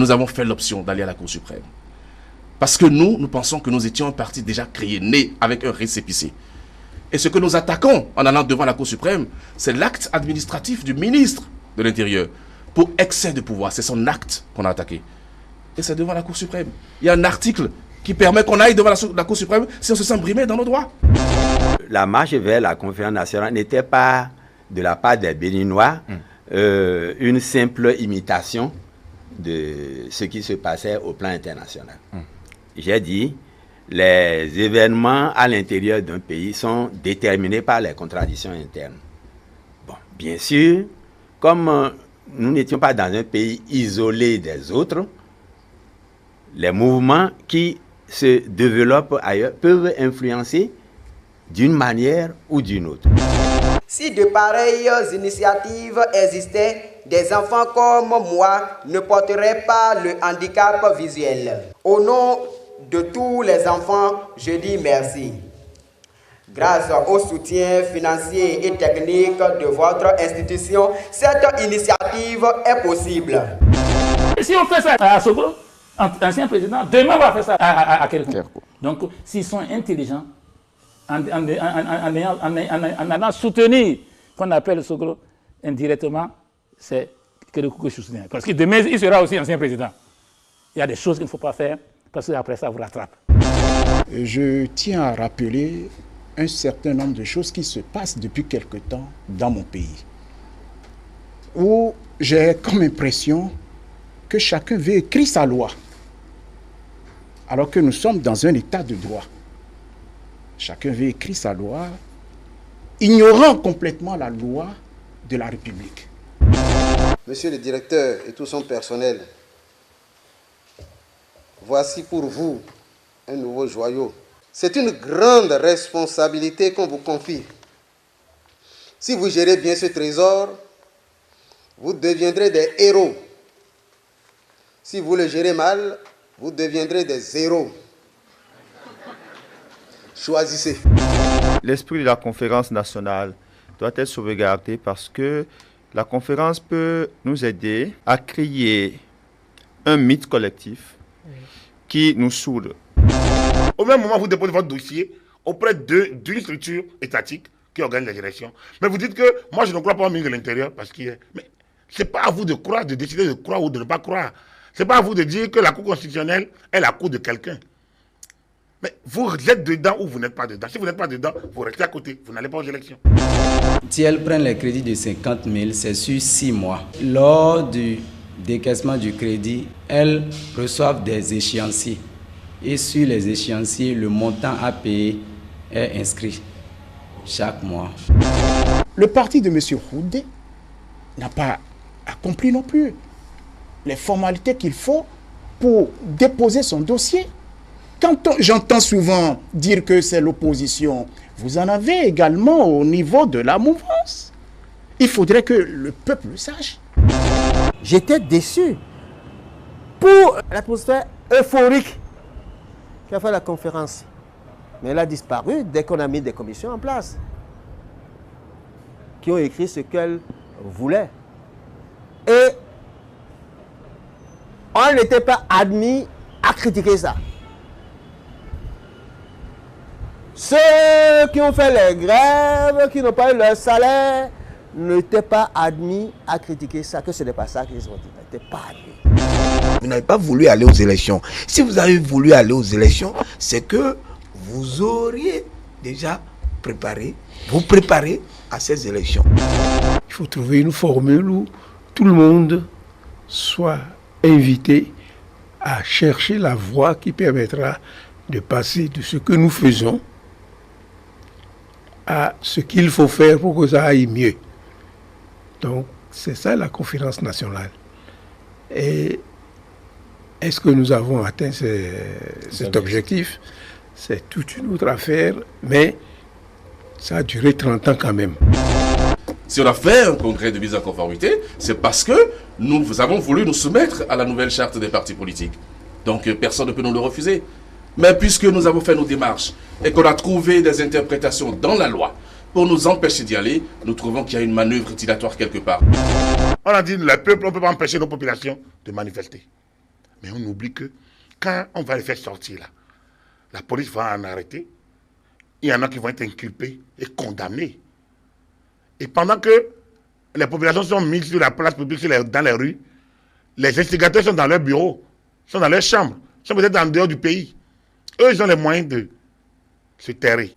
nous avons fait l'option d'aller à la Cour suprême. Parce que nous pensons que nous étions un parti déjà créé, né avec un récépissé. Et ce que nous attaquons en allant devant la Cour suprême, c'est l'acte administratif du ministre de l'Intérieur pour excès de pouvoir. C'est son acte qu'on a attaqué. Et c'est devant la Cour suprême. Il y a un article qui permet qu'on aille devant la Cour suprême si on se sent brimé dans nos droits. La marche vers la conférence nationale n'était pas, de la part des Béninois, une simple imitation de ce qui se passait au plan international. J'ai dit, les événements à l'intérieur d'un pays sont déterminés par les contradictions internes. Bon, bien sûr, comme nous n'étions pas dans un pays isolé des autres, les mouvements qui se développent ailleurs peuvent influencer d'une manière ou d'une autre. Si de pareilles initiatives existaient, des enfants comme moi ne porteraient pas le handicap visuel. Au nom de tous les enfants, je dis merci. Grâce au soutien financier et technique de votre institution, cette initiative est possible. Si on fait ça à Soglo, ancien président, demain on va faire ça à quelqu'un. Donc, s'ils sont intelligents, en allant soutenir qu'on appelle Soglo indirectement, c'est que le coup que je soutiens. Parce que demain, il sera aussi ancien président. Il y a des choses qu'il ne faut pas faire, parce qu'après ça, vous rattrape. Je tiens à rappeler un certain nombre de choses qui se passent depuis quelque temps dans mon pays, où j'ai comme impression que chacun veut écrire sa loi, alors que nous sommes dans un état de droit. Chacun veut écrire sa loi, ignorant complètement la loi de la République. Monsieur le directeur et tout son personnel, voici pour vous un nouveau joyau. C'est une grande responsabilité qu'on vous confie. Si vous gérez bien ce trésor, vous deviendrez des héros. Si vous le gérez mal, vous deviendrez des zéros. Choisissez. L'esprit de la conférence nationale doit être sauvegardé parce que la conférence peut nous aider à créer un mythe collectif qui nous soude. Au même moment, vous déposez votre dossier auprès d'une structure étatique qui organise les élections. Mais vous dites que moi, je ne crois pas au ministre de l'Intérieur parce qu'il est... Mais ce n'est pas à vous de croire, de décider de croire ou de ne pas croire. Ce n'est pas à vous de dire que la Cour constitutionnelle est la cour de quelqu'un. Mais vous êtes dedans ou vous n'êtes pas dedans. Si vous n'êtes pas dedans, vous restez à côté. Vous n'allez pas aux élections. Si elles prennent les crédits de 50 000, c'est sur 6 mois. Lors du décaissement du crédit, elles reçoivent des échéanciers. Et sur les échéanciers, le montant à payer est inscrit chaque mois. Le parti de M. Houdé n'a pas accompli non plus les formalités qu'il faut pour déposer son dossier. Quand j'entends souvent dire que c'est l'opposition, vous en avez également au niveau de la mouvance. Il faudrait que le peuple le sache. J'étais déçu pour l'atmosphère euphorique qui a fait la conférence. Mais elle a disparu dès qu'on a mis des commissions en place qui ont écrit ce qu'elles voulaient. Et on n'était pas admis à critiquer ça. Ceux qui ont fait les grèves, qui n'ont pas eu leur salaire, n'étaient pas admis à critiquer ça, que ce n'est pas ça qu'ils ont dit. Ils n'étaient pas admis. Vous n'avez pas voulu aller aux élections. Si vous avez voulu aller aux élections, c'est que vous auriez déjà vous préparez à ces élections. Il faut trouver une formule où tout le monde soit invité à chercher la voie qui permettra de passer de ce que nous faisons à ce qu'il faut faire pour que ça aille mieux. Donc, c'est ça la conférence nationale. Et est-ce que nous avons atteint cet objectif? C'est toute une autre affaire, mais ça a duré 30 ans quand même. Si on a fait un congrès de mise en conformité, c'est parce que nous avons voulu nous soumettre à la nouvelle charte des partis politiques. Donc personne ne peut nous le refuser. Mais puisque nous avons fait nos démarches et qu'on a trouvé des interprétations dans la loi pour nous empêcher d'y aller, nous trouvons qu'il y a une manœuvre dilatoire quelque part. On a dit, le peuple, on ne peut pas empêcher nos populations de manifester. Mais on oublie que quand on va les faire sortir là, la police va en arrêter. Il y en a qui vont être inculpés et condamnés. Et pendant que les populations sont mises sur la place publique, dans les rues, les instigateurs sont dans leurs bureaux, sont dans leurs chambres, sont peut-être en dehors du pays. Eux, ils ont les moyens de se terrer.